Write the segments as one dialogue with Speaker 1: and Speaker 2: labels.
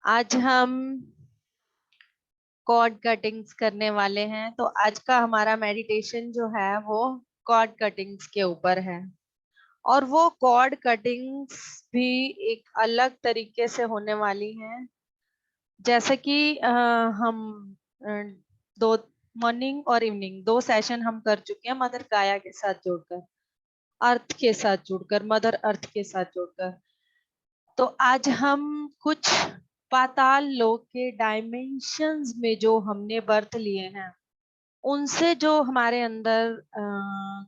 Speaker 1: आज हम cord cuttings करने वाले हैं। तो आज का हमारा मेडिटेशन जो है वो कॉर्ड कटिंग्स के ऊपर है। और वो कॉर्ड कटिंग्स भी एक अलग तरीके से होने वाली हैं। जैसे कि हम अ, दो मॉर्निंग और इवनिंग दो सेशन हम कर चुके हैं मदर गाया के साथ जुड़कर, अर्थ के साथ जुड़कर, मदर अर्थ के साथ जुड़कर। तो आज हम कुछ पाताल लोक के डायमेंशंस में जो हमने बर्थ लिए हैं उनसे जो हमारे अंदर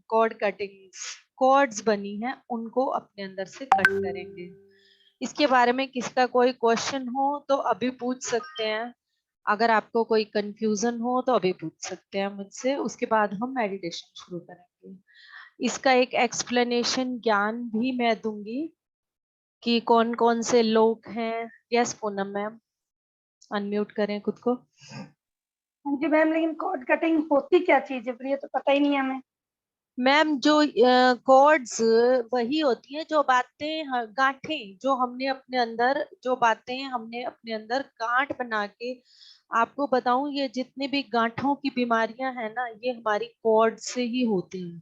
Speaker 1: कॉर्ड कटिंग्स कॉर्ड्स बनी हैं उनको अपने अंदर से कट करेंगे। इसके बारे में किसका कोई क्वेश्चन हो तो अभी पूछ सकते हैं। अगर आपको कोई कंफ्यूजन हो तो अभी पूछ सकते हैं मुझसे, उसके बाद हम मेडिटेशन शुरू करेंगे। इसका एक एक्सप्लेनेशन ज्ञान भी मैं दूंगी कि कौन कौन से लोग हैं। यस पूनम मैम, अनम्यूट करें खुद को।
Speaker 2: जी मैम, लेकिन कॉर्ड कटिंग होती क्या चीज है? फिर ये तो पता ही नहीं है हमें।
Speaker 1: मैम जो कॉर्ड्स वही होती है जो बातें, गांठें जो हमने अपने अंदर, जो बातें हमने अपने अंदर गांठ बना के, आपको बताऊं ये जितने भी गांठों की बीमारियां हैं ना ये हमारी कॉर्ड से ही होती हैं।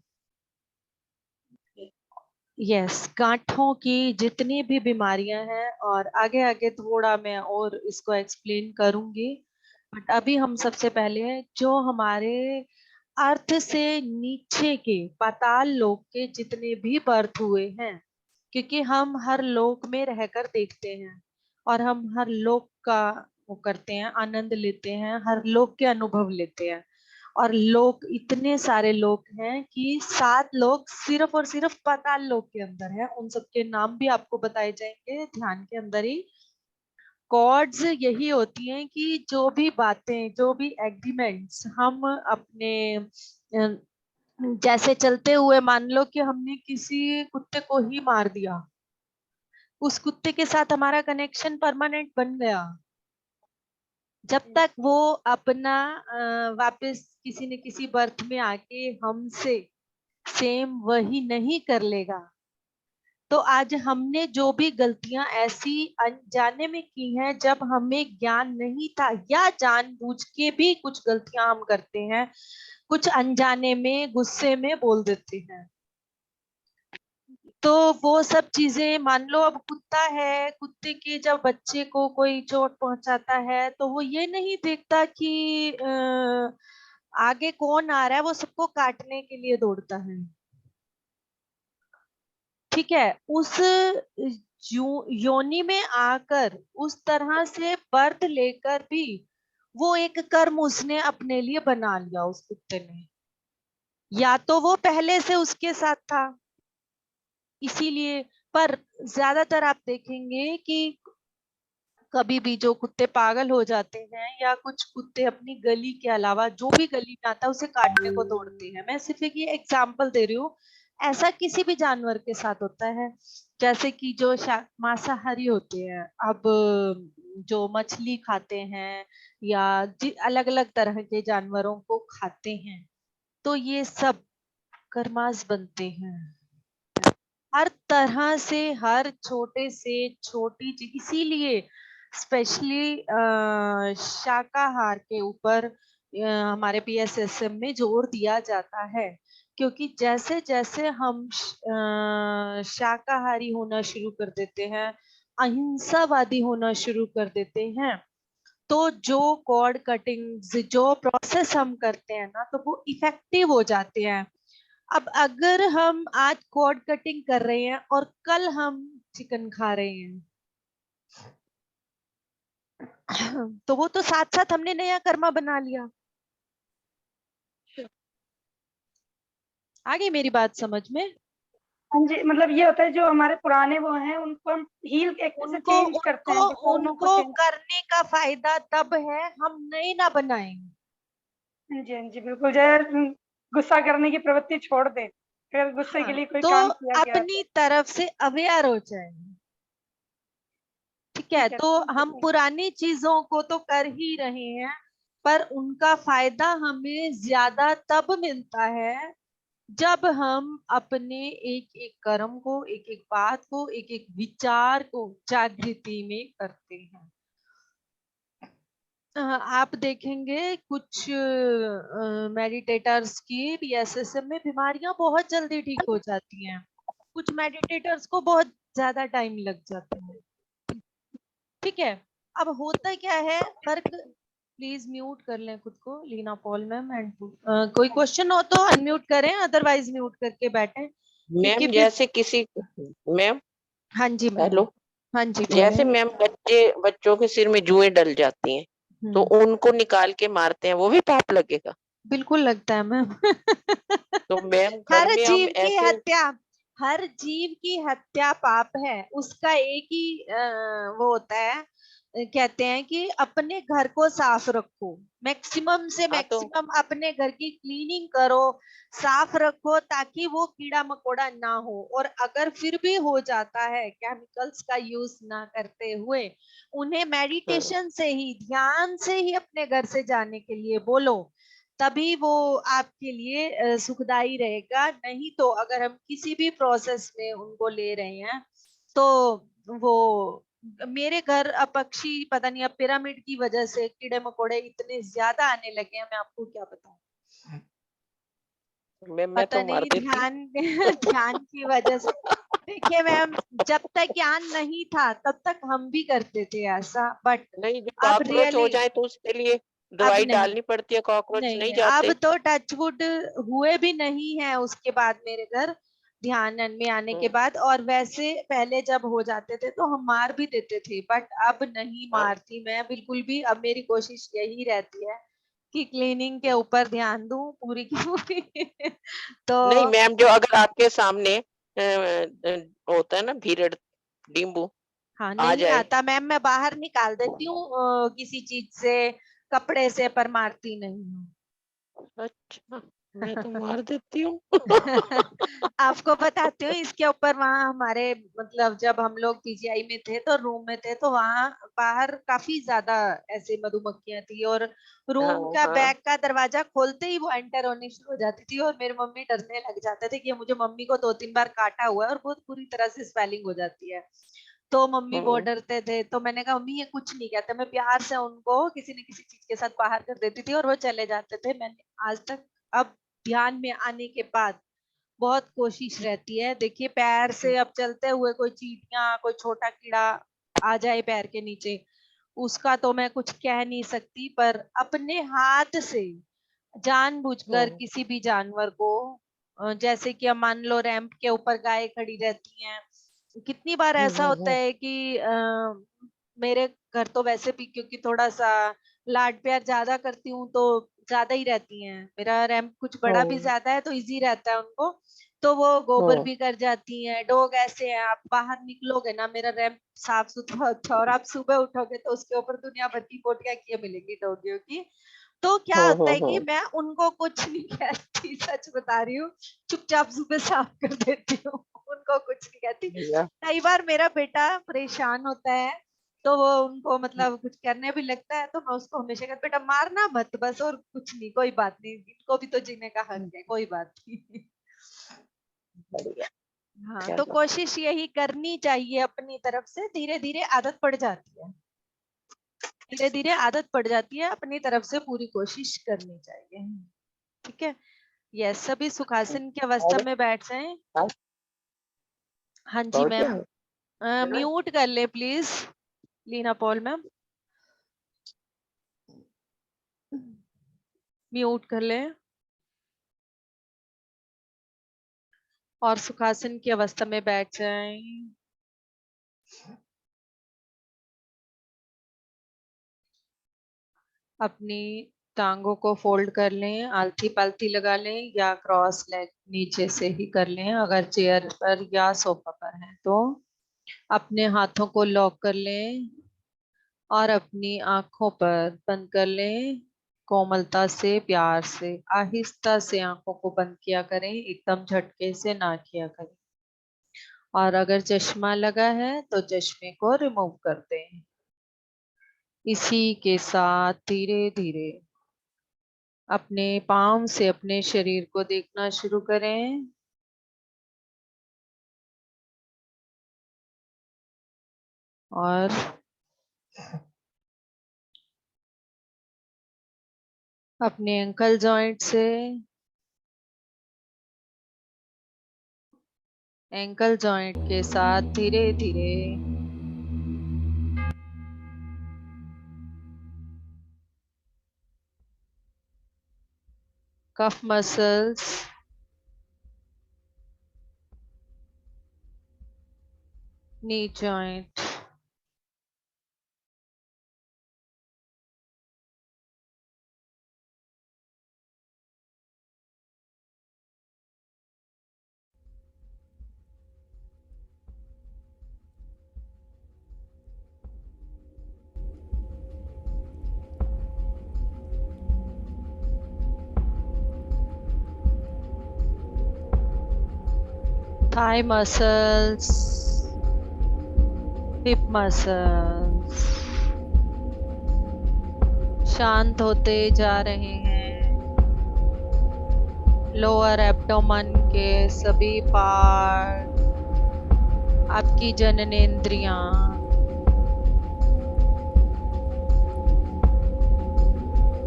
Speaker 1: यस, गांठों की जितनी भी बीमारियां हैं, और आगे आगे थोड़ा मैं और इसको एक्सप्लेन करूंगी। बट अभी हम सबसे पहले जो हमारे अर्थ से नीचे के पाताल लोक के जितने भी बर्थ हुए हैं, क्योंकि हम हर लोक में रहकर देखते हैं और हम हर लोक का वो करते हैं, आनंद लेते हैं, हर लोक के अनुभव लेते हैं। और लोग इतने सारे लोग हैं कि 7 लोग सिर्फ और सिर्फ पाताल लोक के अंदर है। उन सबके नाम भी आपको बताए जाएंगे ध्यान के अंदर ही। कॉर्ड्स यही होती हैं कि जो भी बातें, जो भी एग्रीमेंट्स हम अपने जैसे चलते हुए, मान लो कि हमने किसी कुत्ते को ही मार दिया, उस कुत्ते के साथ हमारा कनेक्शन परमानेंट बन गया। जब तक वो अपना वापस किसी न किसी बर्थ में आके हमसे सेम वही नहीं कर लेगा। तो आज हमने जो भी गलतियां ऐसी अनजाने में की हैं, जब हमें ज्ञान नहीं था, या जानबूझ के भी कुछ गलतियां हम करते हैं, कुछ अनजाने में गुस्से में बोल देते हैं। तो वो सब चीजें, मान लो अब कुत्ता है, कुत्ते के जब बच्चे को कोई चोट पहुंचाता है तो वो ये नहीं देखता कि आगे कौन आ रहा है, वो सबको काटने के लिए दौड़ता है। ठीक है, उस योनि में आकर उस तरह से बर्थ लेकर भी वो एक कर्म उसने अपने लिए बना लिया उस कुत्ते ने, या तो वो पहले से उसके साथ था इसीलिए। पर ज्यादातर आप देखेंगे कि कभी भी जो कुत्ते पागल हो जाते हैं, या कुछ कुत्ते अपनी गली के अलावा जो भी गली में आता है उसे काटने को दौड़ते हैं। मैं सिर्फ एक ये एग्जाम्पल दे रही हूँ, ऐसा किसी भी जानवर के साथ होता है। जैसे कि जो मांसाहारी होते हैं, अब जो मछली खाते हैं या अलग अलग तरह के जानवरों को खाते हैं, तो ये सब कर्मास बनते हैं। हर तरह से, हर छोटे से छोटी चीज, इसीलिए स्पेशली शाकाहार के ऊपर हमारे पीएसएसएम में जोर दिया जाता है। क्योंकि जैसे जैसे हम शाकाहारी होना शुरू कर देते हैं, अहिंसावादी होना शुरू कर देते हैं, तो जो कॉर्ड कटिंग जो प्रोसेस हम करते हैं ना, तो वो इफेक्टिव हो जाते हैं। अब अगर हम आज कॉर्ड कटिंग कर रहे हैं और कल हम चिकन खा रहे हैं तो वो तो साथ साथ हमने नया कर्मा बना लिया। आ गई मेरी बात समझ में?
Speaker 2: हाँ जी, मतलब ये होता है जो हमारे पुराने वो हैं उनको हम हील एक से
Speaker 1: उनको
Speaker 2: चेंज करते
Speaker 1: उनको
Speaker 2: हैं, डिफॉर्मों को
Speaker 1: उनको
Speaker 2: चेंज।
Speaker 1: करने का फायदा तब है हम नए ना बनाएं।
Speaker 2: हाँ जी, हाँ जी, बिल्कुल। जो गुस्सा करने की प्रवृत्ति छोड़ दें, अगर गुस्से के
Speaker 1: हाँ,
Speaker 2: लिए कोई
Speaker 1: तो
Speaker 2: काम किया गया
Speaker 1: अपनी
Speaker 2: तो।
Speaker 1: तरफ से अवेयर हो जाए। ठीक है,
Speaker 2: ठीक है,
Speaker 1: तो
Speaker 2: समझ
Speaker 1: हम
Speaker 2: गई।
Speaker 1: पुरानी चीजों को तो कर ही रहे हैं, पर उनका फायदा हमें ज्यादा तब मिलता है जब हम अपने एक एक कर्म को, एक एक बात को, एक एक विचार को जागृति में करते हैं। आप देखेंगे कुछ मेडिटेटर्स की बीएसएसएम में बीमारियां बहुत जल्दी ठीक हो जाती हैं, कुछ मेडिटेटर्स को बहुत ज्यादा टाइम लग जाता है। ठीक है, अब होता क्या है फर्क। प्लीज म्यूट कर लें खुद को, लीना पॉल मैम एंड कोई क्वेश्चन हो तो अनम्यूट करें, अदरवाइज म्यूट करके बैठें, क्योंकि
Speaker 3: मैम
Speaker 1: फिर।
Speaker 3: जैसे किसी मैम
Speaker 1: हाँ जी मैम।
Speaker 3: हेलो,
Speaker 1: हाँ जी बोले।
Speaker 3: जैसे मैम बच्चों के सिर में जुएं डल जाती हैं तो
Speaker 1: हम्म।
Speaker 3: उनको निकाल के मारते हैं, वो भी पाप लगेगा?
Speaker 1: बिल्कुल लगता है मैम।
Speaker 3: तो मैम घर
Speaker 1: हर
Speaker 3: में हम
Speaker 1: जीव की
Speaker 3: ऐसे
Speaker 1: हत्या, हर जीव की हत्या पाप है। उसका एक ही वो होता है, कहते हैं कि अपने घर को साफ रखो, मैक्सिमम से
Speaker 3: हाँ तो
Speaker 1: मैक्सिमम अपने घर की क्लीनिंग करो, साफ रखो, ताकि वो कीड़ा मकोड़ा ना हो। और अगर फिर भी हो जाता है केमिकल्स का यूज ना करते हुए, उन्हें
Speaker 3: हाँ,
Speaker 1: मेडिटेशन से ही, ध्यान से ही अपने घर से जाने के लिए बोलो, तभी वो आपके लिए सुखदाई रहेगा। नहीं तो अगर हम किसी भी प्रोसेस में उनको ले रहे हैं तो वो, मेरे घर अब पक्षी पता नहीं, अब पिरामिड की वजह से कीड़े मकोड़े इतने ज्यादा आने लगे हैं, मैं आपको क्या बताऊं।
Speaker 3: मैम मैं
Speaker 1: पता
Speaker 3: तो मार
Speaker 1: नहीं
Speaker 3: देती हूँ।
Speaker 1: ध्यान ध्यान की वजह से। देखिए मैम, जब तक ज्ञान नहीं था तब तक हम भी करते थे ऐसा, बट
Speaker 3: नहीं, जो
Speaker 1: अब
Speaker 3: कॉकरोच हो
Speaker 1: रियली,
Speaker 3: जाए तो उसके लिए
Speaker 1: अब
Speaker 3: दवाई
Speaker 1: नहीं,
Speaker 3: डालनी पड़ती है, कॉकरोच
Speaker 1: नहीं
Speaker 3: नहीं
Speaker 1: नहीं, अब
Speaker 3: जाते।
Speaker 1: तो टचवुड हुए भी नहीं है उसके बाद मेरे घर ध्यान में आने के
Speaker 3: हम्म,
Speaker 1: बाद। और वैसे पहले जब हो जाते थे तो हम मार भी देते थे, बट अब नहीं
Speaker 3: हाँ।
Speaker 1: मारती मैं बिल्कुल भी। अब मेरी कोशिश यही रहती है कि क्लीनिंग के ऊपर ध्यान दूं पूरी की पूरी। तो
Speaker 3: नहीं मैम, जो अगर आपके सामने होता है ना भीड़ड नींबू
Speaker 1: हाँ,
Speaker 3: आ
Speaker 1: नहीं
Speaker 3: जाए।
Speaker 1: आता मैम, मैं बाहर निकाल देती हूँ किसी चीज से, कपड़े से, पर मारती नहीं हूँ।
Speaker 3: अच्छा, मैं तो मार देती हूँ।
Speaker 1: आपको बताती हूँ इसके ऊपर, वहाँ हमारे मतलब जब हम लोग पीजीआई में थे तो रूम में थे, तो वहाँ बाहर काफी ज्यादा ऐसे मधुमक्खियां थी, और
Speaker 3: हाँ
Speaker 1: रूम का
Speaker 3: हाँ।
Speaker 1: बैग का दरवाजा खोलते ही वो एंटर होनी शुरू हो जाती थी, और मेरे मम्मी डरने लग जाते थे कि मुझे, मम्मी को 2-3 बार काटा हुआ है और बहुत बुरी तरह से स्वेलिंग हो जाती है। तो मम्मी बहुत
Speaker 3: हम्म
Speaker 1: डरते थे, तो मैंने कहा मम्मी ये कुछ नहीं कहते, मैं प्यार से उनको किसी न किसी चीज के साथ बाहर कर देती थी और वो चले जाते थे। मैंने आज तक, अब ध्यान में आने के बाद बहुत कोशिश रहती है। देखिए पैर से अब चलते हुए कोई चींटियां, कोई छोटा कीड़ा आ जाए पैर के नीचे, उसका तो मैं कुछ कह नहीं सकती, पर अपने हाथ से जानबूझकर
Speaker 3: हम्म
Speaker 1: किसी भी जानवर को, जैसे कि अब मान लो रैंप के ऊपर गाय खड़ी रहती हैं, कितनी बार ऐसा होता
Speaker 3: हम्म
Speaker 1: है कि मेरे घर तो वैसे भी क्योंकि थोड़ा सा लाड प्यार ज्यादा करती हूँ तो ज्यादा ही रहती हैं, मेरा रैंप कुछ बड़ा भी
Speaker 3: हम्म
Speaker 1: ज्यादा है तो इजी रहता है उनको, तो वो गोबर
Speaker 3: हम्म
Speaker 1: भी कर जाती हैं। डॉग ऐसे हैं, आप बाहर निकलोगे ना, मेरा रैंप साफ सुथरा होता है, और आप सुबह उठोगे तो उसके ऊपर दुनिया भर की पोटियां किए मिलेंगी डॉगियों की। तो क्या होता है कि
Speaker 3: हम्म।
Speaker 1: मैं उनको कुछ नहीं कहती, सच बता रही हूँ, चुपचाप सुबह साफ कर देती हूँ, उनको कुछ नहीं कहती।
Speaker 3: भैया,
Speaker 1: कई बार मेरा बेटा परेशान होता है तो वो उनको मतलब कुछ करने भी लगता है, तो मैं उसको हमेशा कहती बेटा मारना मत बस, और कुछ नहीं, कोई बात नहीं, इनको भी तो जीने का हक है, कोई बात नहीं।
Speaker 3: बढ़िया।
Speaker 1: हाँ, तो
Speaker 3: चलो,
Speaker 1: कोशिश यही करनी चाहिए अपनी तरफ से, धीरे धीरे आदत पड़ जाती है, धीरे धीरे आदत पड़ जाती है, अपनी तरफ से पूरी कोशिश करनी चाहिए। ठीक है, यस, सभी सुखासन की अवस्था
Speaker 3: और
Speaker 1: में बैठ जाएं।
Speaker 3: हाँ,
Speaker 1: हाँ जी
Speaker 3: और क्या
Speaker 1: मैम,
Speaker 3: है?
Speaker 1: म्यूट कर ले please, Leena Paul ma'am, mute कर ले, और सुखासन की अवस्था में बैठ जाएं। अपनी टांगों को फोल्ड कर लें, आलती पालती लगा लें, या क्रॉस लेग नीचे से ही कर लें अगर चेयर पर या सोफा पर है तो। अपने हाथों को लॉक कर लें और अपनी आंखों पर बंद कर लें। कोमलता से, प्यार से, आहिस्ता से आंखों को बंद किया करें, एकदम झटके से ना किया करें। और अगर चश्मा लगा है तो चश्मे को रिमूव कर दें। इसी के साथ धीरे धीरे अपने पाँव से अपने शरीर को देखना शुरू करें, और अपने एंकल जॉइंट से एंकल जॉइंट के साथ धीरे धीरे cuff muscles, knee joint, thigh muscles, hip muscles शांत होते जा रहे हैं। लोअर एब्डोमेन के सभी पार्ट, आपकी जननेंद्रियां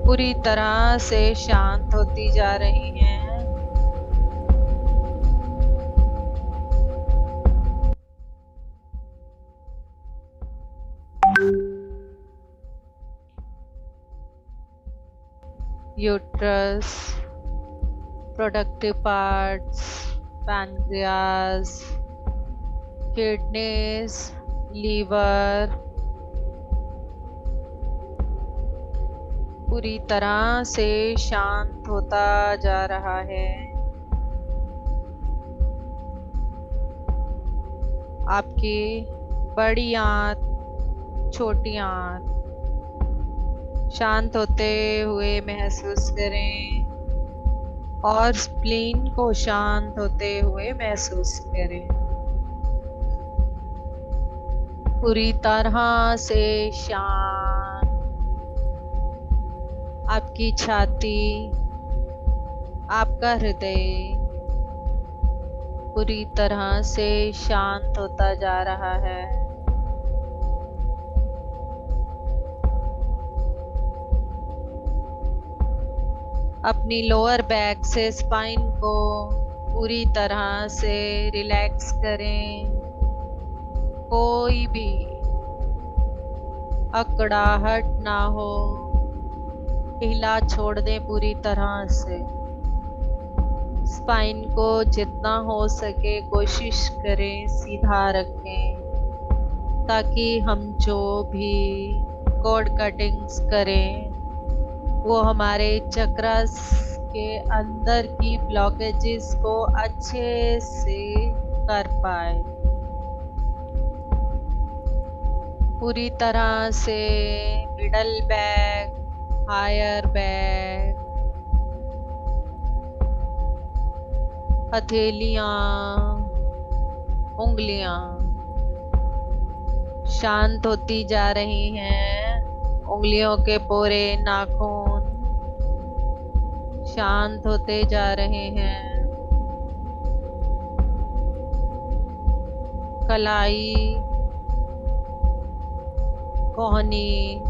Speaker 1: पूरी तरह से शांत होती जा रही हैं। Uterus, productive parts, pancreas, kidneys, liver पूरी तरह से शांत होता जा रहा है। आपकी बड़ी आंत, छोटी आंत शांत होते हुए महसूस करें और स्प्लीन को शांत होते हुए महसूस करें। पूरी तरह से शांत। आपकी छाती, आपका हृदय पूरी तरह से शांत होता जा रहा है। अपनी लोअर बैक से स्पाइन को पूरी तरह से रिलैक्स करें। कोई भी अकड़ाहट ना हो, हिला छोड़ दें पूरी तरह से। स्पाइन को जितना हो सके कोशिश करें सीधा रखें, ताकि हम जो भी कॉर्ड कटिंग्स करें वो हमारे चक्रस के अंदर की ब्लॉकेजेस को अच्छे से कर पाए। पूरी तरह से मिडल बैक, हायर बैक, हथेलियां, उंगलियां शांत होती जा रही हैं। उंगलियों के पूरे नाखून शांत होते जा रहे हैं। कलाई, कोहनी,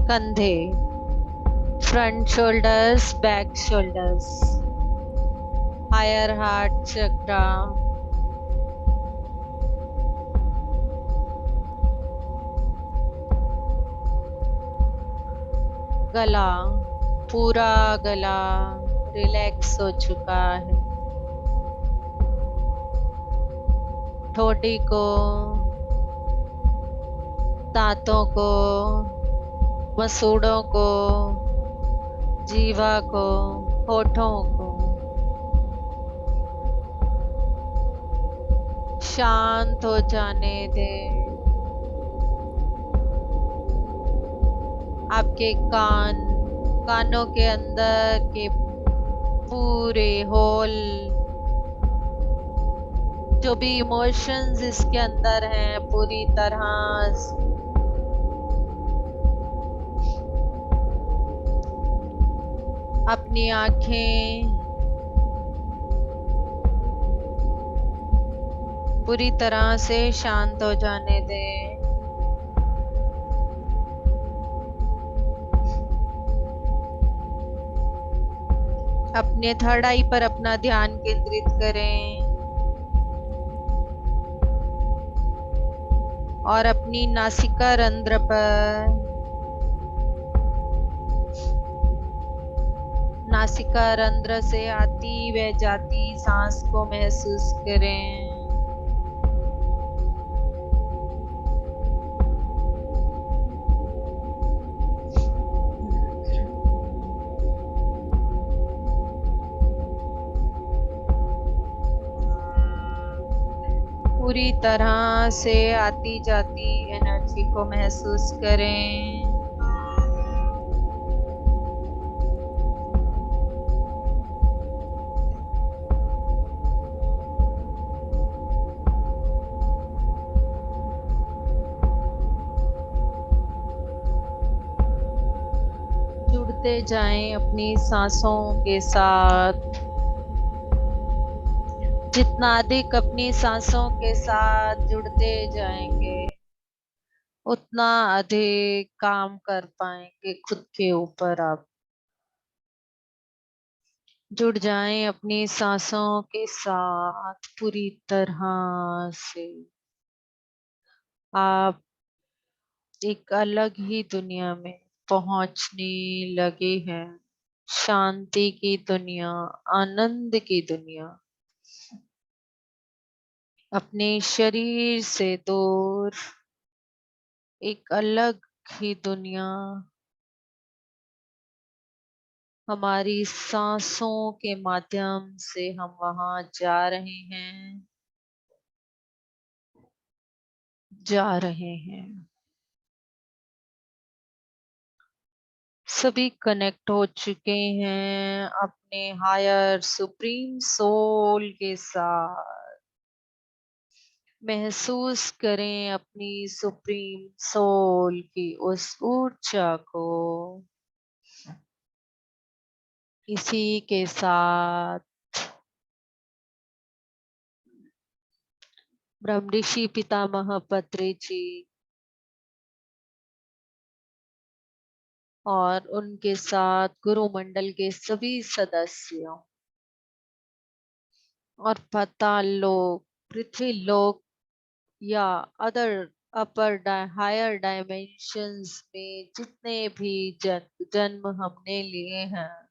Speaker 1: कंधे, front shoulders, back shoulders, higher heart chakra, गला, पूरा गला रिलैक्स हो चुका है। ठोड़ी को, दांतों को, मसूड़ों को, जीवा को, होठों को शांत हो जाने दें। आपके कानों के अंदर के पूरे होल, जो भी इमोशंस इसके अंदर हैं पूरी तरह अपनी आंखें पूरी तरह से शांत हो जाने दें। अपने थर्ड आई पर अपना ध्यान केंद्रित करें और अपनी नासिका रंध्र पर नासिका रंध्र से आती व जाती सांस को महसूस करें। पूरी तरह से आती जाती एनर्जी को महसूस करें। जुड़ते जाएं अपनी सांसों के साथ। जितना अधिक अपनी सांसों के साथ जुड़ते जाएंगे उतना अधिक काम कर पाएंगे खुद के ऊपर। आप जुड़ जाएं अपनी सांसों के साथ पूरी तरह से। आप एक अलग ही दुनिया में पहुंचने लगे हैं। शांति की दुनिया, आनंद की दुनिया। अपने शरीर से दूर एक अलग ही दुनिया हमारी सांसों के माध्यम से हम वहां जा रहे हैं, जा रहे हैं। सभी कनेक्ट हो चुके हैं अपने हायर सुप्रीम सोल के साथ। महसूस करें अपनी सुप्रीम सोल की उस ऊर्जा को। इसी के साथ ब्रह्म ऋषि पितामह पत्री जी और उनके साथ गुरु मंडल के सभी सदस्यों और पाताल लोक, पृथ्वी लोक या अदर अपर हायर डायमेंशंस में जितने भी जन्म हमने लिए हैं,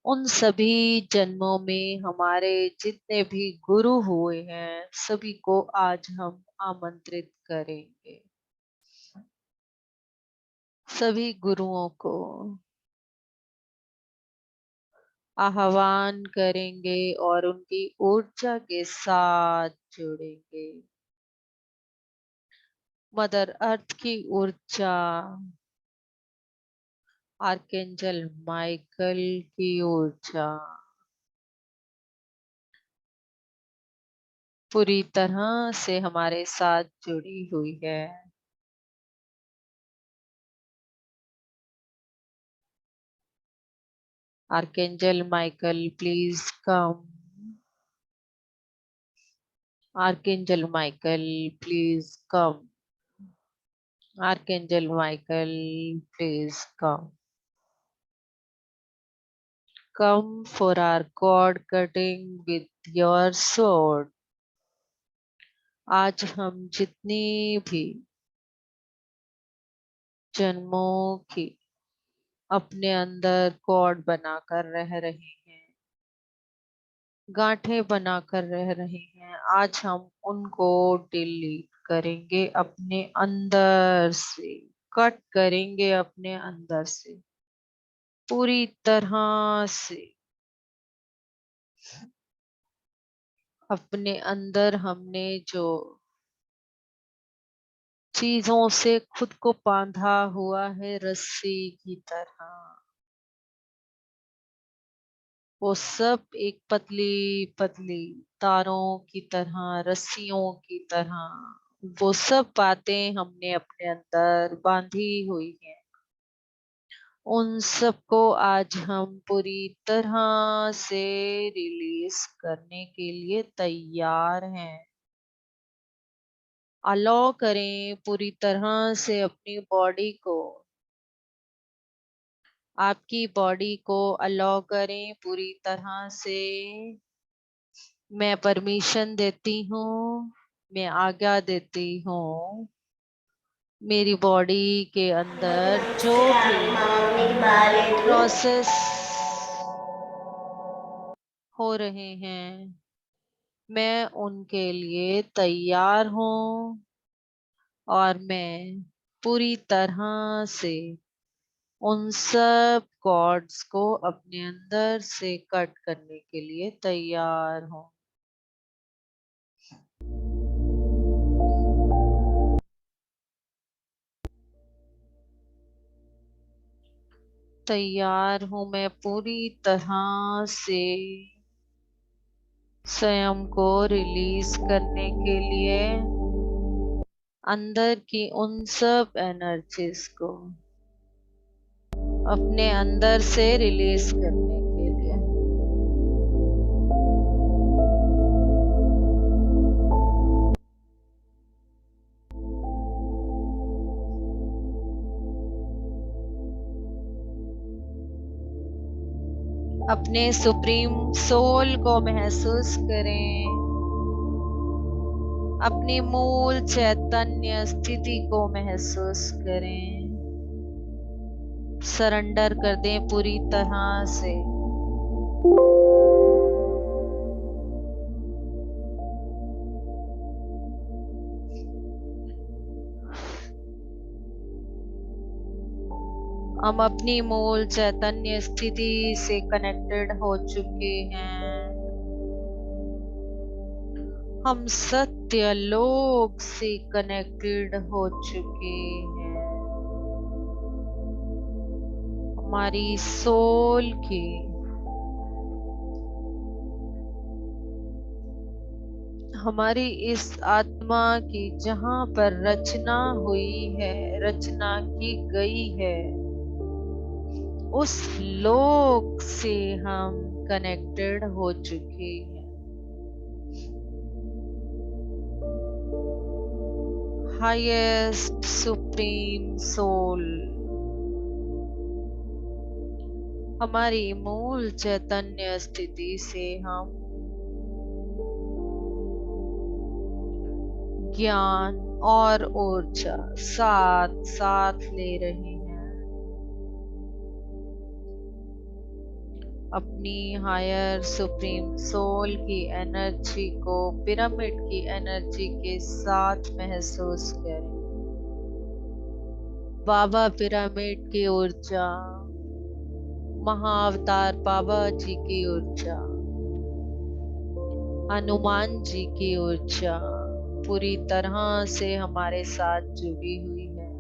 Speaker 1: उन सभी जन्मों में हमारे जितने भी गुरु हुए हैं सभी को आज हम आमंत्रित करेंगे। सभी गुरुओं को आह्वान करेंगे और उनकी ऊर्जा के साथ जुड़ेंगे। मदर अर्थ की ऊर्जा, आर्कएंजल माइकल की ऊर्जा पूरी तरह से हमारे साथ जुड़ी हुई है। Archangel Michael please come. Archangel Michael please come. Archangel Michael, please come. Come for our cord cutting with your sword. आज हम जितनी भी जन्मों की अपने अंदर कॉर्ड बनाकर रह रहे हैं, गांठें बनाकर रह रहे हैं, आज हम उनको डिलीट करेंगे अपने अंदर से, कट करेंगे अपने अंदर से पूरी तरह से। अपने अंदर हमने जो चीजों से खुद को बांधा हुआ है रस्सी की तरह, वो सब एक पतली पतली तारों की तरह, रस्सियों की तरह, वो सब बातें हमने अपने अंदर बांधी हुई हैं। उन सबको आज हम पूरी तरह से रिलीज करने के लिए तैयार हैं। अलाउ करें पूरी तरह से अपनी बॉडी को आपकी बॉडी को अलाउ करें पूरी तरह से। मैं परमिशन देती हूँ, मैं आज्ञा देती हूँ, मेरी बॉडी के अंदर जो भी प्रोसेस हो रहे हैं, मैं उनके लिए तैयार हूँ और मैं पूरी तरह से उन सब कॉर्ड्स को अपने अंदर से कट करने के लिए तैयार हूँ। तैयार हूँ मैं पूरी तरह से स्वयं को रिलीज करने के लिए, अंदर की उन सब एनर्जीज को अपने अंदर से रिलीज करने के लिए। अपने सुप्रीम सोल को महसूस करें, अपनी मूल चैतन्य स्थिति को महसूस करें। सरेंडर कर दें पूरी तरह से। हम अपनी मूल चैतन्य स्थिति से कनेक्टेड हो चुके हैं। हम सत्य लोक से कनेक्टेड हो चुके हैं। हमारी सोल की हमारी इस आत्मा की जहां पर रचना हुई है, रचना की गई है, उस लोक से हम कनेक्टेड हो चुके हैं। हाईएस्ट सुप्रीम सोल हमारी मूल चैतन्य स्थिति से हम ज्ञान और ऊर्जा साथ साथ ले रहे हैं। अपनी हायर सुप्रीम सोल की एनर्जी को पिरामिड की एनर्जी के साथ महसूस करें। बाबा पिरामिड की ऊर्जा, महाअवतार बाबा जी की ऊर्जा, हनुमान जी की ऊर्जा पूरी तरह से हमारे साथ जुड़ी हुई है।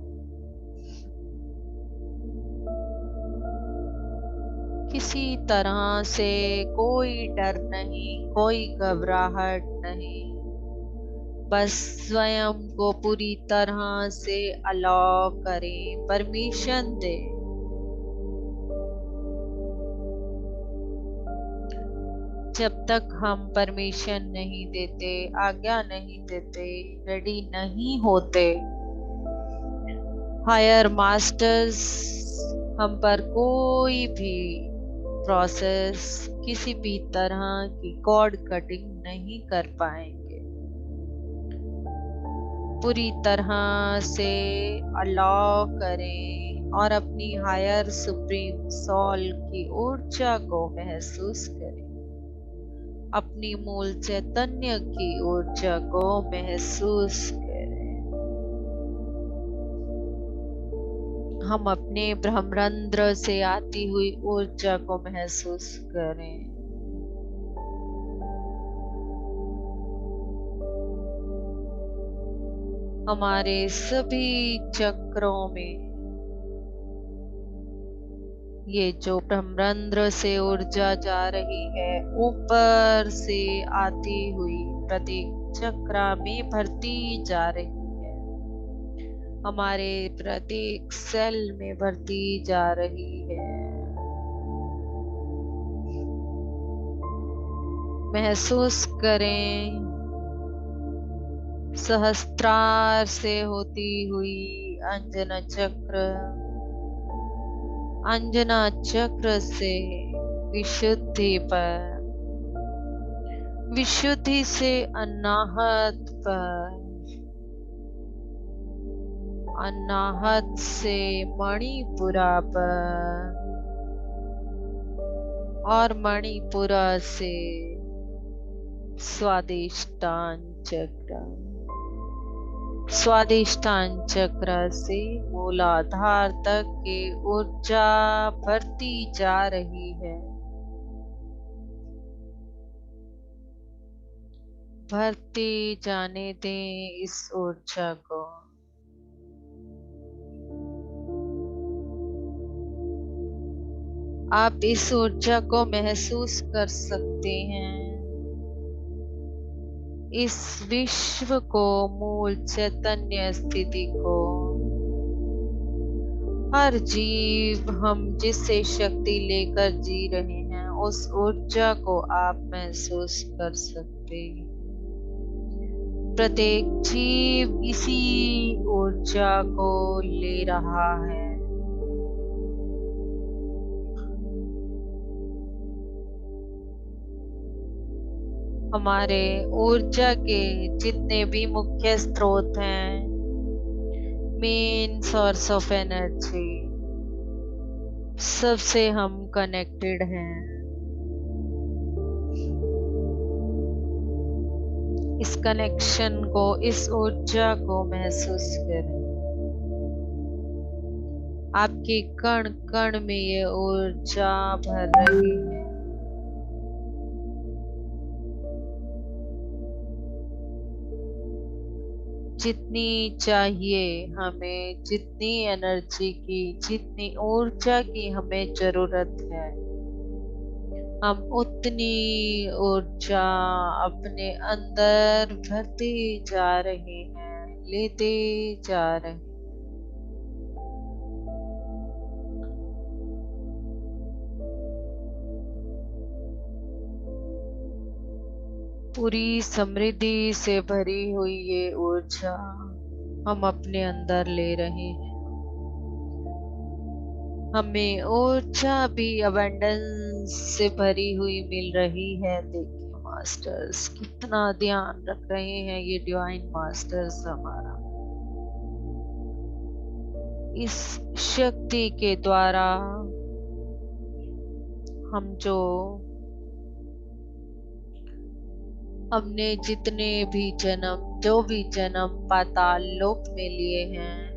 Speaker 1: किसी तरह से कोई डर नहीं, कोई घबराहट नहीं, बस स्वयं को पूरी तरह से अलाउ करें, परमिशन दें। जब तक हम परमिशन नहीं देते, आज्ञा नहीं देते, रेडी नहीं होते, हायर मास्टर्स हम पर कोई भी प्रोसेस, किसी भी तरह की कॉर्ड कटिंग नहीं कर पाएंगे। पूरी तरह से अलाउ करें और अपनी हायर सुप्रीम सोल की ऊर्जा को महसूस करें। अपनी मूल चैतन्य की ऊर्जा को महसूस करें। हम अपने ब्रह्मरंध्र से आती हुई ऊर्जा को महसूस करें। हमारे सभी चक्रों में ये जो ब्रह्मरंध्र से ऊर्जा जा रही है, ऊपर से आती हुई प्रत्येक चक्र में भरती जा रही है, हमारे प्रत्येक सेल में भरती जा रही है। महसूस करें सहस्त्रार से होती हुई अंजना चक्र अंजना चक्र से विशुद्धि पर, विशुद्धि से अनाहत पर, अनाहत से मणिपुरा पर, और मणिपुरा से स्वादिष्टान चक्र, स्वादिष्टान चक्र से मूलाधार तक की ऊर्जा बढ़ती जा रही है, बढ़ती जाने दें इस ऊर्जा को। आप इस ऊर्जा को महसूस कर सकते हैं, इस विश्व को, मूल चैतन्य स्थिति को। हर जीव हम जिससे शक्ति लेकर जी रहे हैं, उस ऊर्जा को आप महसूस कर सकते हैं। प्रत्येक जीव इसी ऊर्जा को ले रहा है। हमारे ऊर्जा के जितने भी मुख्य स्रोत हैं, मेन सोर्स ऑफ एनर्जी, सबसे हम कनेक्टेड हैं। इस कनेक्शन को, इस ऊर्जा को महसूस करें। आपके कण कण में ये ऊर्जा भर रही है। जितनी चाहिए हमें, जितनी एनर्जी की, जितनी ऊर्जा की हमें जरूरत है, हम उतनी ऊर्जा अपने अंदर भरते जा रहे हैं, लेते जा रहे हैं। पूरी समृद्धि से भरी हुई ये ऊर्जा हम अपने अंदर ले रहे हैं। हमें ऊर्जा भी अबंडेंस से भरी हुई मिल रही है। देखिए मास्टर्स कितना ध्यान रख रहे हैं, ये डिवाइन मास्टर्स हमारा। इस शक्ति के द्वारा हम हमने जितने भी जन्म, जो भी जन्म पाताल लोक में लिए हैं,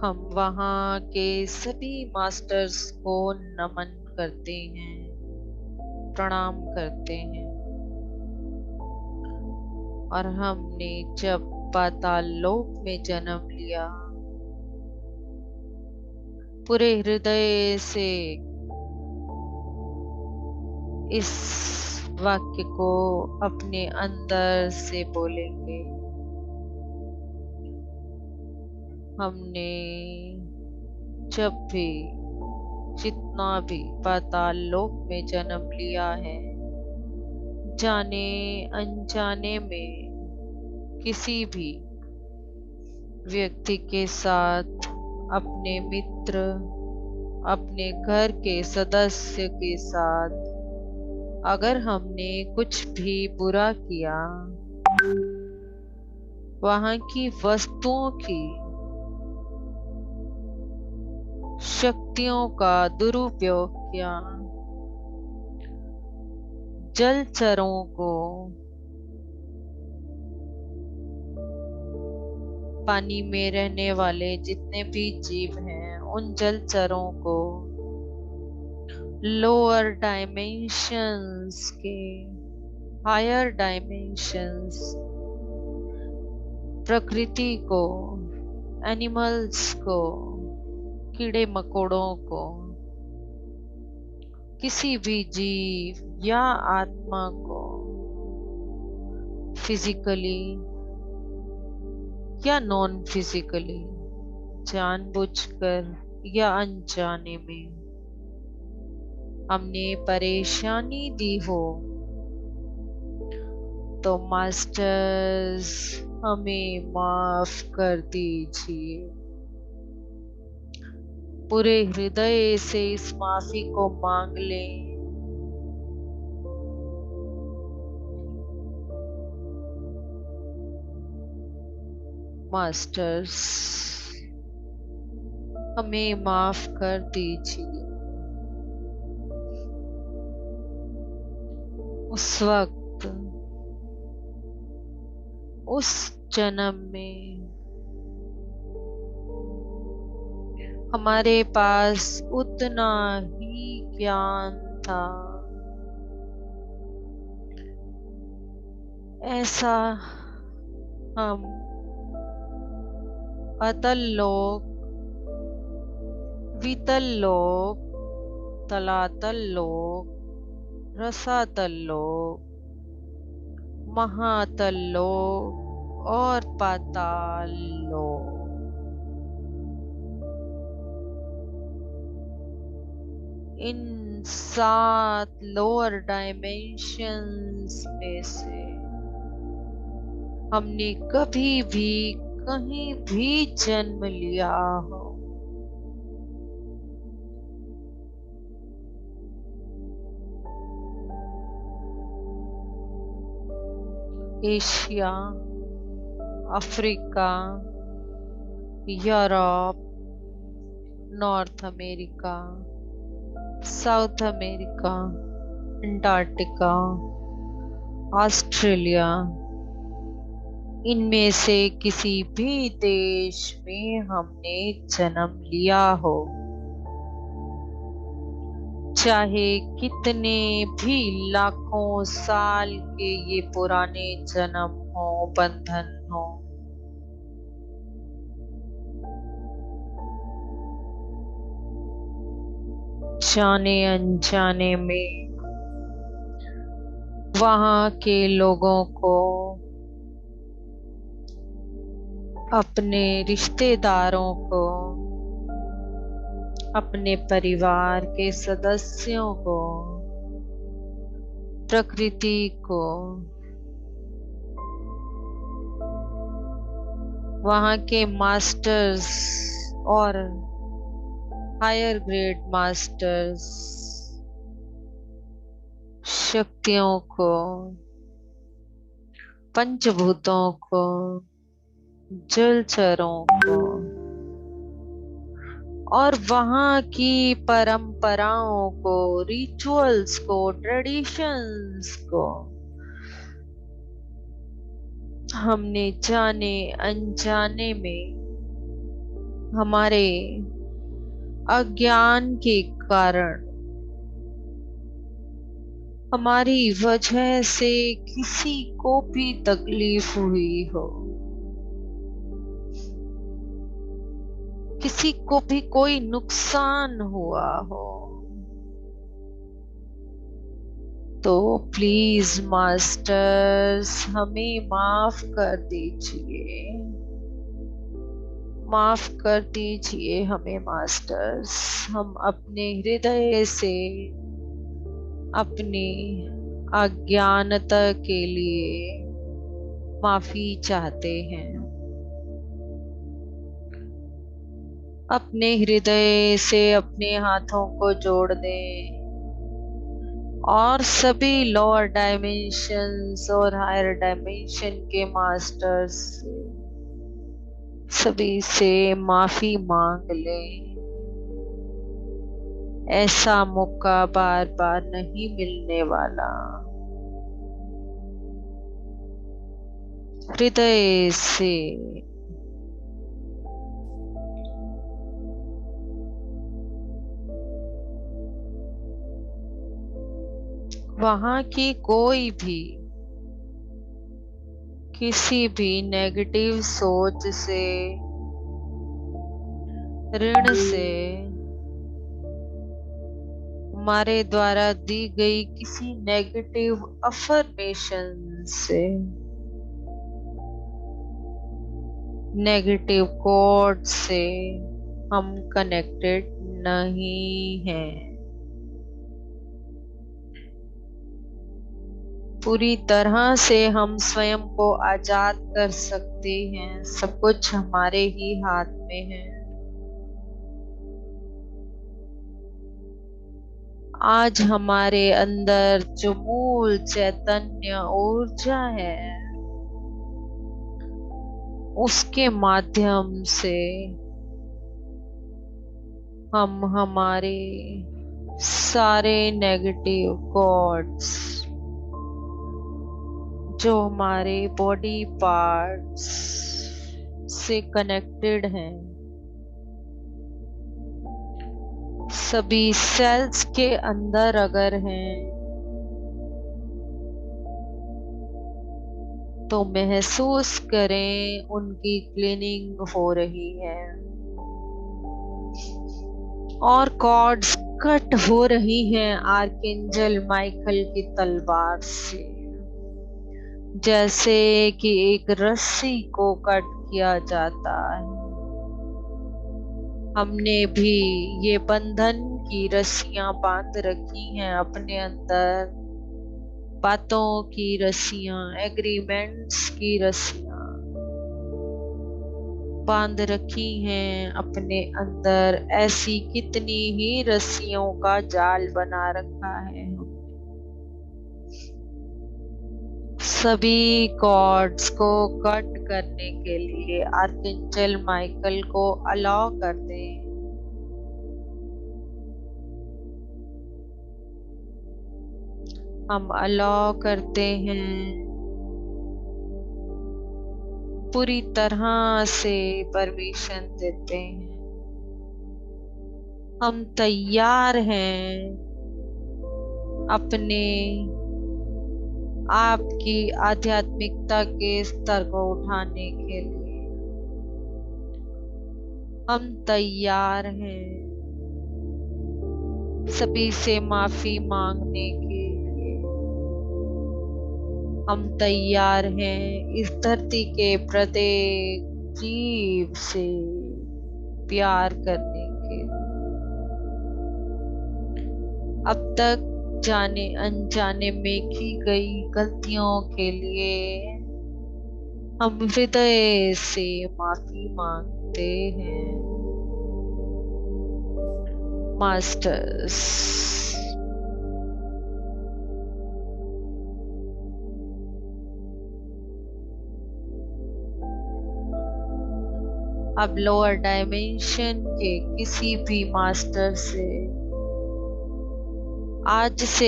Speaker 1: हम वहाँ के सभी मास्टर्स को नमन करते हैं, प्रणाम करते हैं। और हमने जब पाताल लोक में जन्म लिया, पूरे हृदय से इस वाक्य को अपने अंदर से बोलेंगे। हमने जब भी, जितना भी पाताल लोक में जन्म लिया है, जाने अनजाने में किसी भी व्यक्ति के साथ, अपने मित्र, अपने घर के सदस्य के साथ अगर हमने कुछ भी बुरा किया, वहां की वस्तुओं की शक्तियों का दुरुपयोग किया, जलचरों को, पानी में रहने वाले जितने भी जीव हैं, उन जलचरों को, लोअर डायमेंशंस के, हायर डायमेंशंस, प्रकृति को, एनिमल्स को, कीड़े मकोड़ों को, किसी भी जीव या आत्मा को फिजिकली या नॉन फिजिकली, जानबूझकर या अनजाने में हमने परेशानी दी हो, तो मास्टर्स हमें माफ कर दीजिए। पूरे हृदय से इस माफी को मांग लें। मास्टर्स, हमें माफ कर दीजिए। उस वक्त, उस जन्म में हमारे पास उतना ही ज्ञान था, ऐसा हम अतल लोक, वितल लोक, तलातल लोक, रसातल लोक, महातल लोक और पाताल लोक, इन 7 लोअर डायमेंशंस में से हमने कभी भी कहीं भी जन्म लिया हो, Asia, Africa, Europe, north America, south America, Antarctica, Australia, इनमें से किसी भी देश में हमने जन्म लिया हो, चाहे कितने भी लाखों साल के ये पुराने जन्म हो, बंधन हो, जाने अनजाने में वहां के लोगों को, अपने रिश्तेदारों को, अपने परिवार के सदस्यों को, प्रकृति को, वहां के मास्टर्स और हायर ग्रेड मास्टर्स, शक्तियों को, पंचभूतों को, जलचरों को और वहां की परंपराओं को, रिचुअल्स को, ट्रेडिशंस को हमने जाने अनजाने में हमारे अज्ञान के कारण, हमारी वजह से किसी को भी तकलीफ हुई हो, किसी को भी कोई नुकसान हुआ हो, तो प्लीज मास्टर्स हमें माफ कर दीजिए, माफ कर दीजिए हमें मास्टर्स। हम अपने हृदय से अपनी अज्ञानता के लिए माफी चाहते हैं। अपने हृदय से अपने हाथों को जोड़ दें और सभी लोअर डायमेंशंस और हायर डायमेंशन के मास्टर्स सभी से माफी मांग लें। ऐसा मौका बार बार नहीं मिलने वाला। हृदय से वहां की कोई भी किसी भी नेगेटिव सोच से, ऋण से, हमारे द्वारा दी गई किसी नेगेटिव अफर्मेशन से, नेगेटिव कोड से हम कनेक्टेड नहीं हैं। पूरी तरह से हम स्वयं को आजाद कर सकते हैं। सब कुछ हमारे ही हाथ में है। आज हमारे अंदर जो मूल चैतन्य ऊर्जा है, उसके माध्यम से हम हमारे सारे नेगेटिव थॉट्स जो हमारे बॉडी पार्ट्स से कनेक्टेड हैं, सभी सेल्स के अंदर अगर हैं, तो महसूस करें उनकी क्लीनिंग हो रही है और कॉर्ड्स कट हो रही हैं आर्कएंजल माइकल की तलवार से, जैसे कि एक रस्सी को कट किया जाता है। हमने भी ये बंधन की रस्सियां बांध रखी हैं अपने अंदर, बातों की रस्सियां, एग्रीमेंट्स की रस्सियां बांध रखी हैं अपने अंदर। ऐसी कितनी ही रस्सियों का जाल बना रखा है हमने। सभी कॉर्ड्स को कट करने के लिए आर्कएंजल माइकल को अलाउ कर दें। हम अलाउ करते हैं, पूरी तरह से परमिशन देते हैं। हम तैयार हैं अपने आपकी आध्यात्मिकता के स्तर को उठाने के लिए। हम तैयार हैं सभी से माफी मांगने के लिए। हम तैयार हैं इस धरती के प्रत्येक जीव से प्यार करने के लिए। अब तक जाने अनजाने में की गई गलतियों के लिए हम हृदय से माफी मांगते हैं। मास्टर्स, अब लोअर डायमेंशन के किसी भी मास्टर से आज से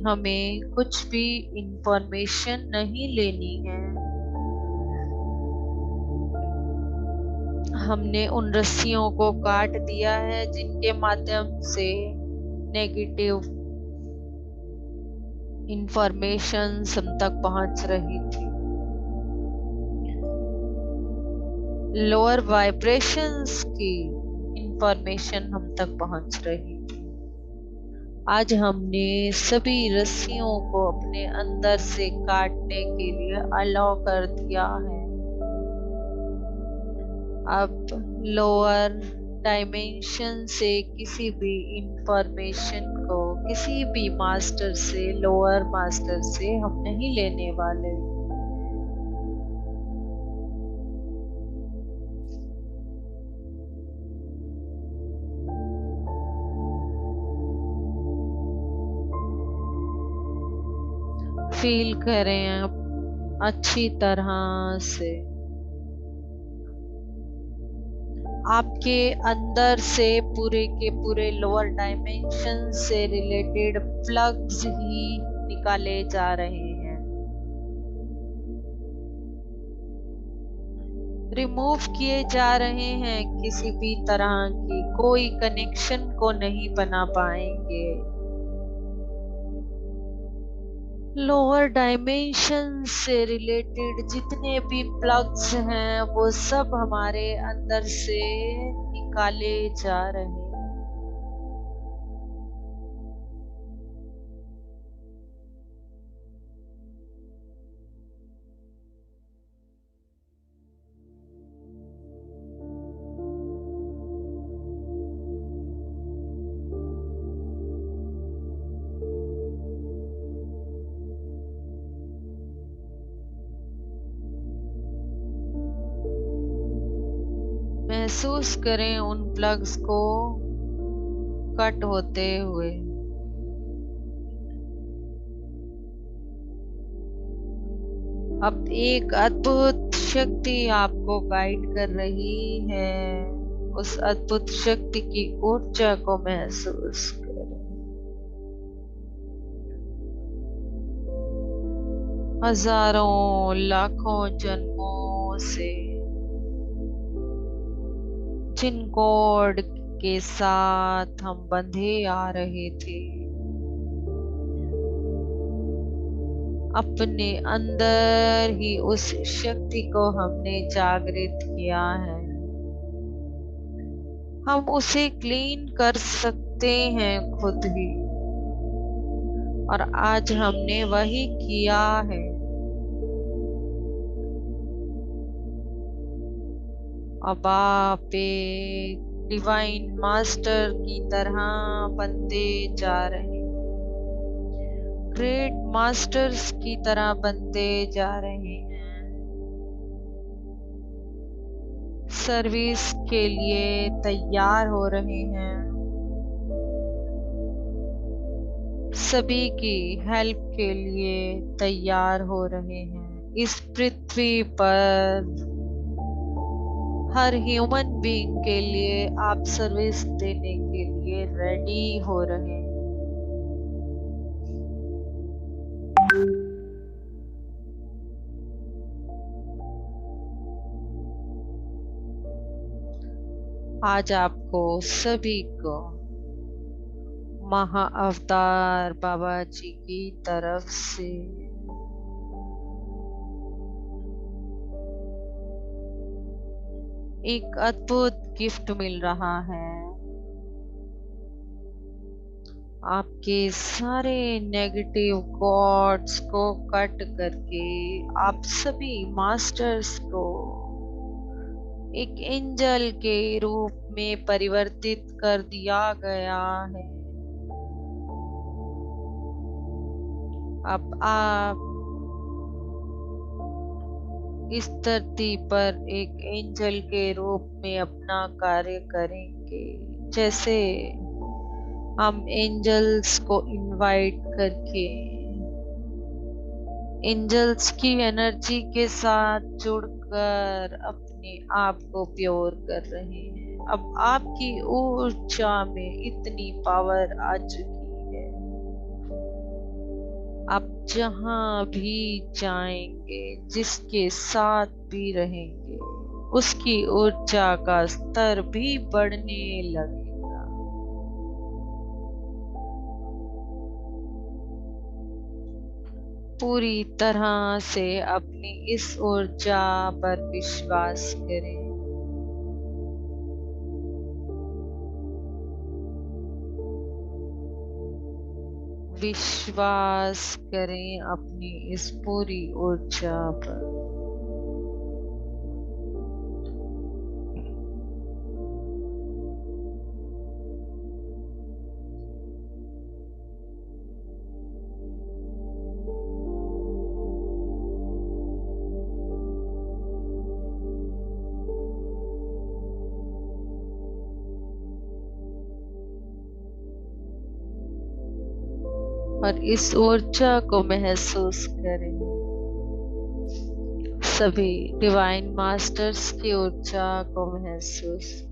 Speaker 1: हमें कुछ भी इंफॉर्मेशन नहीं लेनी है। हमने उन रस्सियों को काट दिया है जिनके माध्यम से नेगेटिव इंफॉर्मेशन हम तक पहुंच रही थी। लोअर वाइब्रेशंस की इंफॉर्मेशन हम तक पहुंच रही थी। आज हमने सभी रस्सियों को अपने अंदर से काटने के लिए अलाउ कर दिया है। अब लोअर डायमेंशन से किसी भी इंफॉर्मेशन को किसी भी मास्टर से, लोअर मास्टर से हम नहीं लेने वाले। फील करें अच्छी तरह से आपके अंदर से पूरे के पूरे लोअर डायमेंशन से रिलेटेड प्लग्स ही निकाले जा रहे हैं, रिमूव किए जा रहे हैं। किसी भी तरह की कोई कनेक्शन को नहीं बना पाएंगे। लोअर डायमेंशन से रिलेटेड जितने भी प्लग्स हैं वो सब हमारे अंदर से निकाले जा रहे हैं। महसूस करें उन प्लग्स को कट होते हुए। अब एक अद्भुत शक्ति आपको गाइड कर रही है। उस अद्भुत शक्ति की ऊर्जा को महसूस करें। हजारों लाखों जन्मों से जिन कोड के साथ हम बंधे आ रहे थे, अपने अंदर ही उस शक्ति को हमने जागृत किया है। हम उसे क्लीन कर सकते हैं खुद ही, और आज हमने वही किया है। अब आप एक डिवाइन मास्टर की तरह बनते जा रहे हैं, ग्रेट मास्टर्स की तरह बनते जा रहे हैं। सर्विस के लिए तैयार हो रहे हैं, सभी की हेल्प के लिए तैयार हो रहे हैं। इस पृथ्वी पर हर ह्यूमन बीइंग के लिए आप सर्विस देने के लिए रेडी हो रहे हैं। आज आपको सभी को महा अवतार बाबा जी की तरफ से एक अद्भुत गिफ्ट मिल रहा है। आपके सारे नेगेटिव थॉट्स को कट करके आप सभी मास्टर्स को एक एंजल के रूप में परिवर्तित कर दिया गया है। अब आप इस धरती पर एक एंजल के रूप में अपना कार्य करेंगे। जैसे हम एंजल्स को इनवाइट करके एंजल्स की एनर्जी के साथ जुड़कर अपने आप को प्योर कर रहे हैं। अब आपकी ऊर्जा में इतनी पावर आ चुकी है, आप जहां भी जाएंगे, जिसके साथ भी रहेंगे, उसकी ऊर्जा का स्तर भी बढ़ने लगेगा। पूरी तरह से अपनी इस ऊर्जा पर विश्वास करें। विश्वास करें अपनी इस पूरी ऊर्जा पर। और इस ऊर्जा को महसूस करें। सभी डिवाइन मास्टर्स की ऊर्जा को महसूस करें।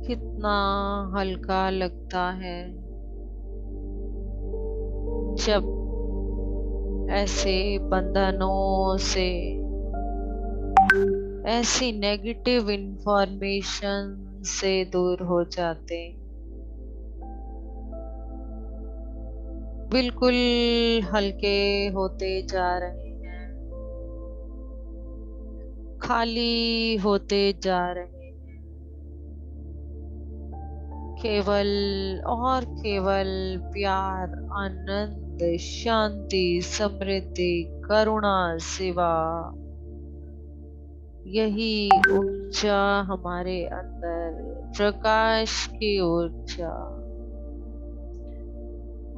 Speaker 1: कितना हल्का लगता है जब ऐसे बंधनों से, ऐसी नेगेटिव इंफॉर्मेशन से दूर हो जाते। बिल्कुल हल्के होते जा रहे हैं, खाली होते जा रहे हैं। केवल और केवल प्यार, आनंद, शांति, समृद्धि, करुणा, सेवा यही ऊर्जा हमारे अंदर, प्रकाश की ऊर्जा,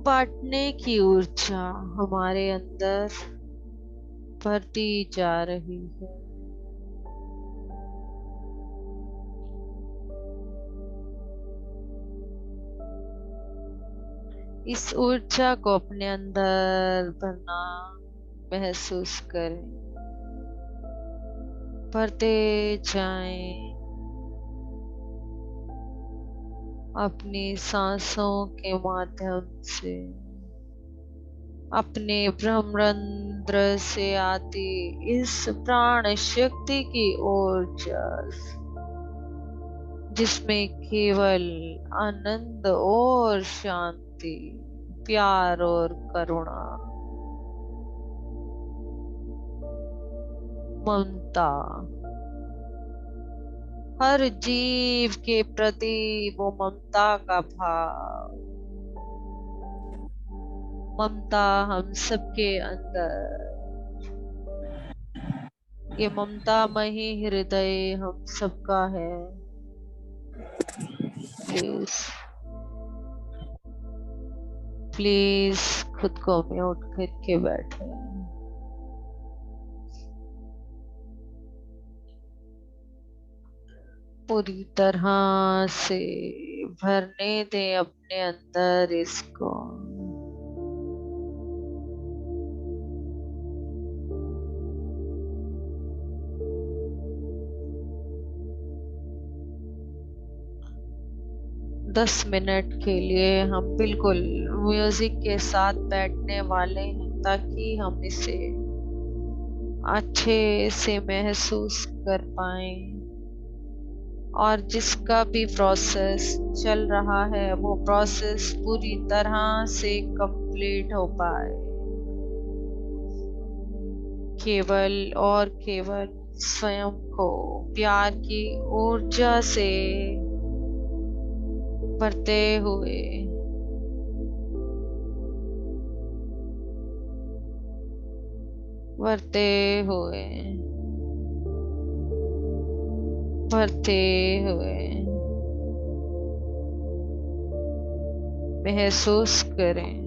Speaker 1: बांटने की ऊर्जा हमारे अंदर बढ़ती जा रही है। इस ऊर्जा को अपने अंदर भरना महसूस करें, भरते जाएं अपनी सांसों के माध्यम से, अपने ब्रह्मरंध्र से आती इस प्राण शक्ति की ऊर्जा, जिसमें केवल आनंद और शांति, प्यार और करुणा, ममता, हर जीव के प्रति वो ममता का भाव, ममता हम सबके अंदर, ये ममतामयी हृदय हम सबका है। प्लीज प्लीज खुद को म्यूट करके बैठे, पूरी तरह से भरने दें अपने अंदर इसको। दस मिनट के लिए हम बिल्कुल म्यूजिक के साथ बैठने वाले हैं, ताकि हम इसे अच्छे से महसूस कर पाए, और जिसका भी प्रोसेस चल रहा है वो प्रोसेस पूरी तरह से कंप्लीट हो पाए। केवल और केवल स्वयं को प्यार की ऊर्जा से भरते हुए, भरते हुए, भरते हुए महसूस करें।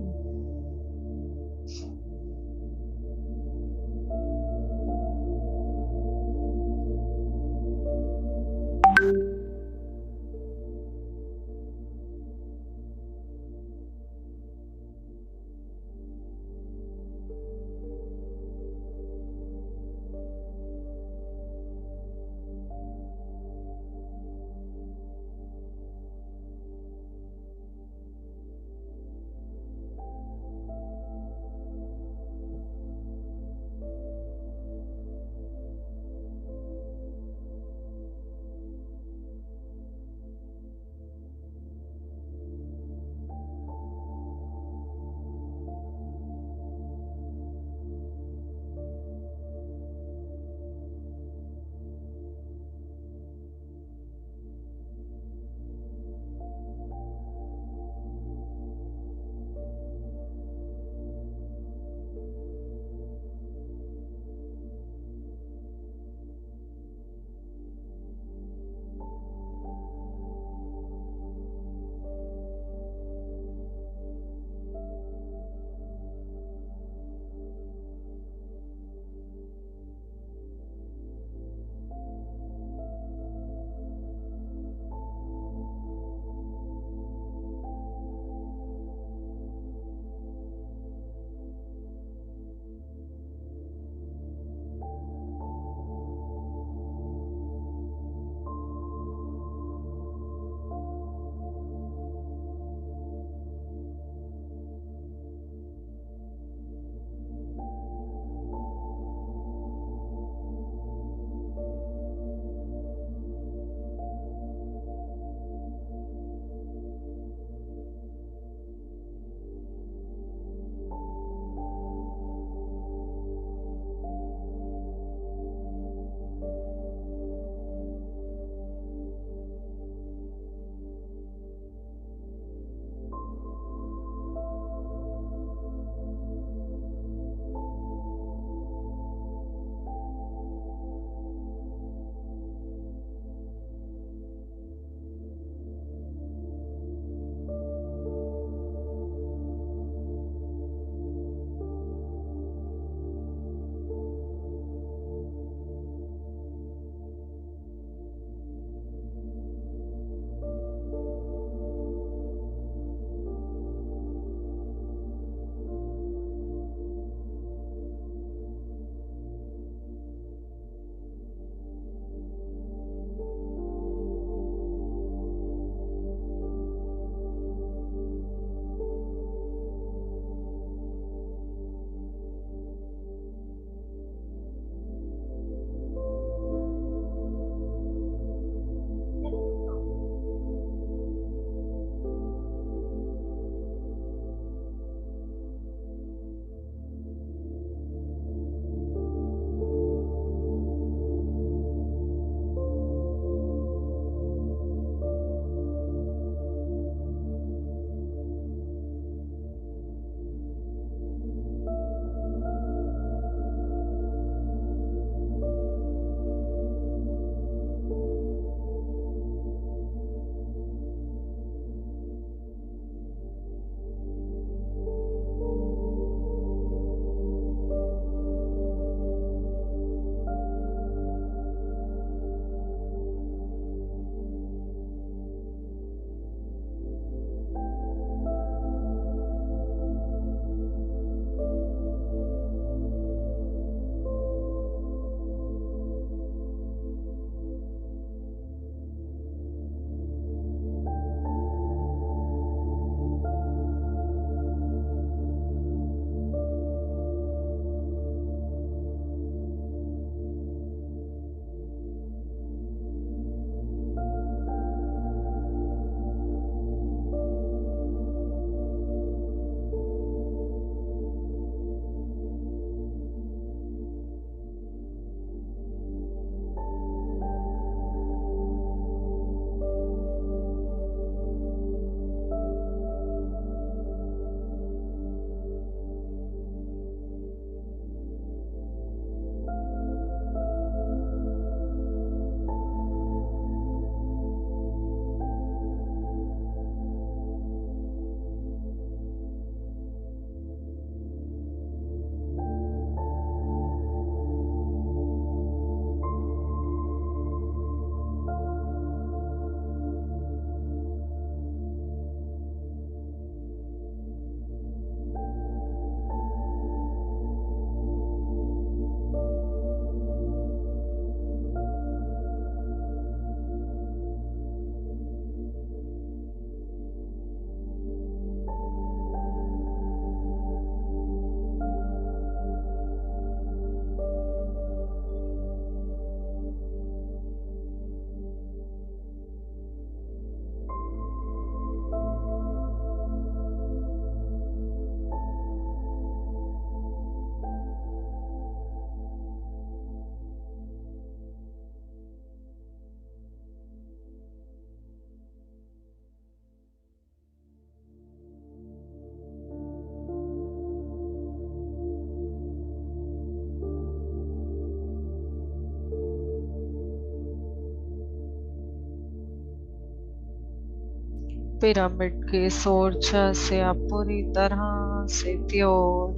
Speaker 1: पिरामिड के सोरचा से आप पूरी तरह से प्योर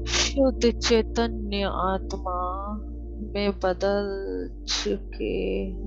Speaker 1: शुद्ध चैतन्य आत्मा में बदल चुके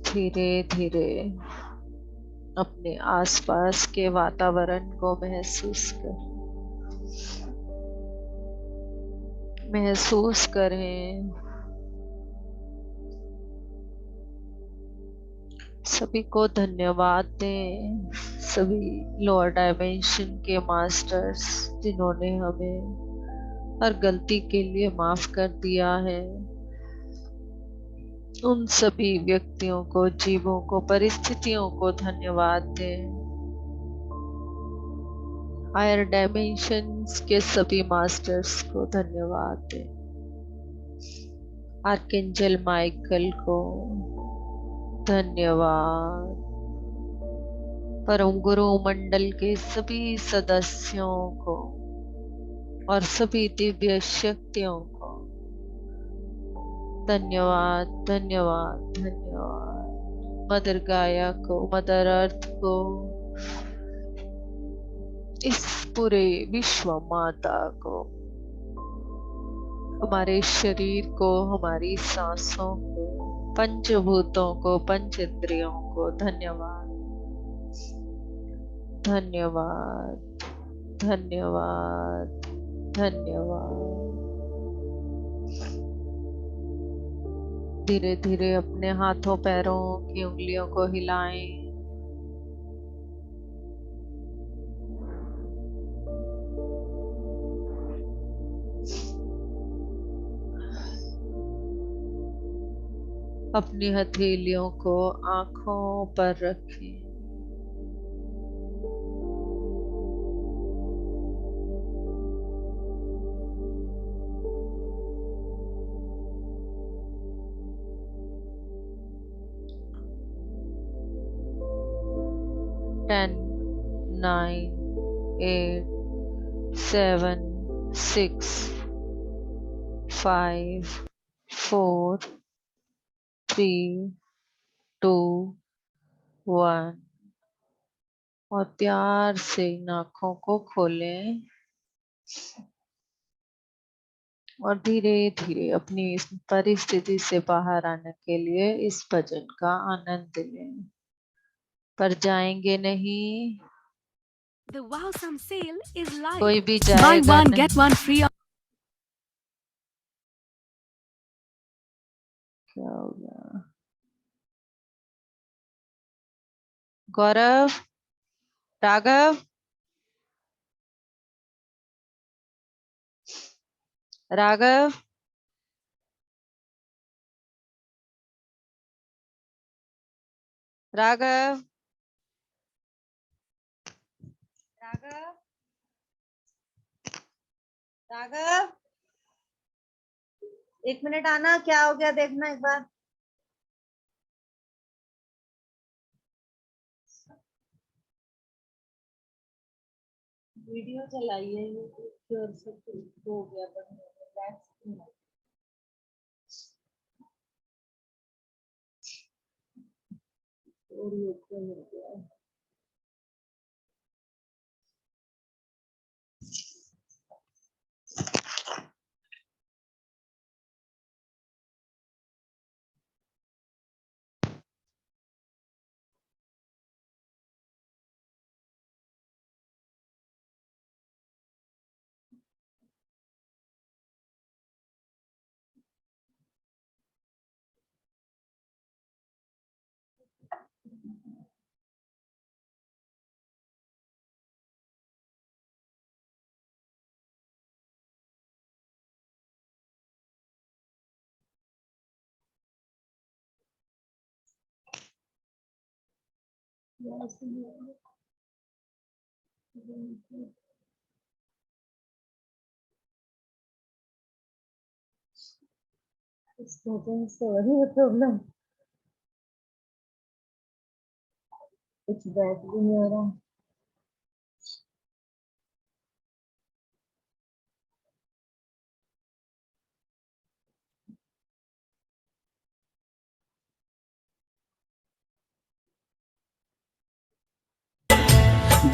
Speaker 1: धीरे धीरे अपने आसपास के वातावरण को महसूस करें। सभी को धन्यवाद दें, सभी लोअर डायमेंशन के मास्टर्स जिन्होंने हमें हर गलती के लिए माफ कर दिया है। उन सभी व्यक्तियों को, जीवों को, परिस्थितियों को धन्यवाद दें। हायर डायमेंशंस के सभी मास्टर्स को धन्यवाद दें। आर्कएंजल माइकल को धन्यवाद। परम गुरु मंडल के सभी सदस्यों को और सभी दिव्य शक्तियों को धन्यवाद, धन्यवाद, धन्यवाद। मदर गाया को, मदर अर्थ को, इस पूरे विश्व माता को, हमारे शरीर को, हमारी सांसों को, पंचभूतों को, पंच इंद्रियों को धन्यवाद, धन्यवाद, धन्यवाद, धन्यवाद। धीरे धीरे अपने हाथों पैरों की उंगलियों को हिलाएं। अपनी हथेलियों को आंखों पर रखें। Ten, 9, 8, 7, 6, 5, 4, 3, 2, 1 और प्यार से इन आँखों को खोलें और धीरे धीरे अपनी इस परिस्थिति से बाहर आने के लिए इस भजन का आनंद लें। पर जाएंगे नहीं,
Speaker 4: The Wowsome sale is live.
Speaker 1: कोई भी
Speaker 4: Buy
Speaker 1: जाएगा
Speaker 4: one
Speaker 1: नहीं।
Speaker 4: get one free.
Speaker 1: क्या हो गया? गौरव, राघव, राघव, राघव, राघव, राघव, 1 मिनट आना, क्या हो गया देखना एक बार। वीडियो चलाइए यूट्यूब की ओर से, कुछ हो गया बंद हो गया, बैक स्क्रीन हो गया, और ये open हो गया। प्रॉब्लम, कुछ बैठ भी नहीं हो रहा।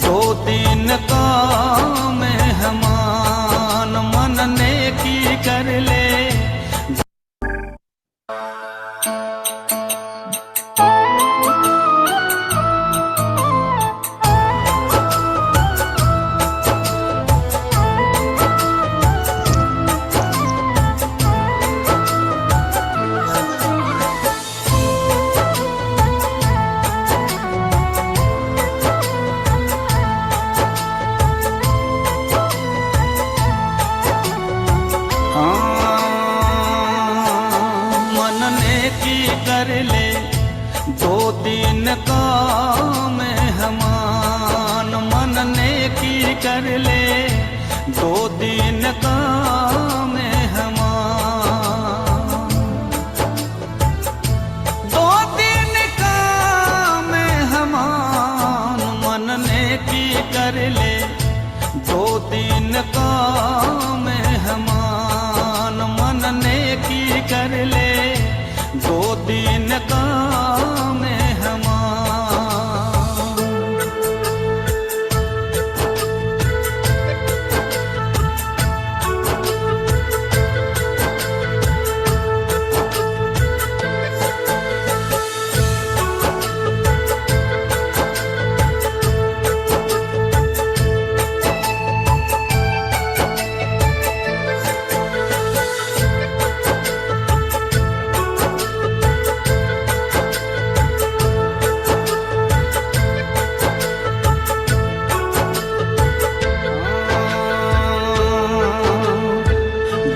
Speaker 5: दो दिन का मेहमान मन नेकी कर ले। मन नेकी कर ले, दो दिन का मेहमान मन नेकी कर ले, दो दिन का मेहमान, दो दिन का मेहमान मन नेकी कर ले, दो दिन का मेहमान मन नेकी कर ले, दो दिन का मेहमान।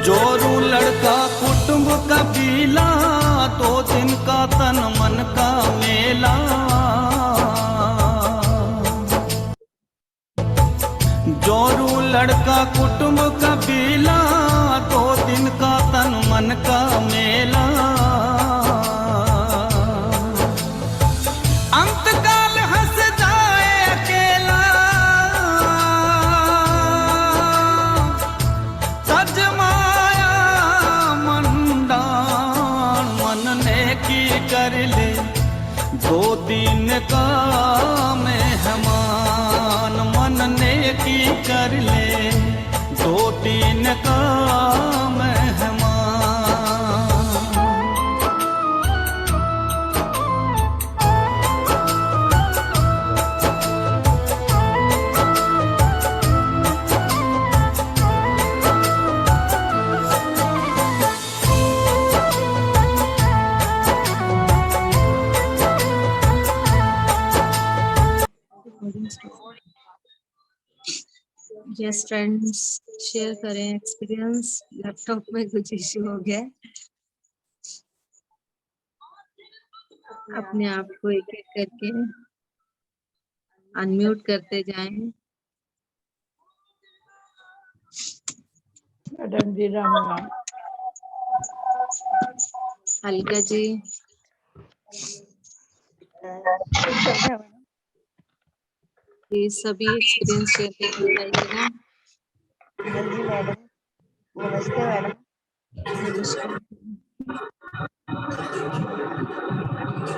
Speaker 5: जोरू लड़का कुटुंब कबीला, दो दिन का तन मन का मेला, जोरू लड़का कुटुंब कबीला, दो दिन का तन मन का मेला, अंतकाल हंस जाए अकेला, सजमाया मंडान मन नेकी कर ले, दो दिन का मेहमान मन नेकी कर ले, दो दिन का मेहमान।
Speaker 1: यस फ्रेंड्स, शेयर करें एक्सपीरियंस। लैपटॉप में कुछ इश्यू हो गया, अपने आप को एक एक करके अनम्यूट करते जाएं।
Speaker 6: मैडम जी राम राम।
Speaker 1: अलका जी ये सभी एक्सपीरियंस शेयर करके बताइएगा।
Speaker 7: हाँ जी मैडम, नमस्ते मैडम।
Speaker 1: नमस्कार।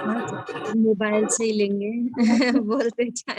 Speaker 1: हाँ, तो मोबाइल से ही लेंगे बोलते जाए।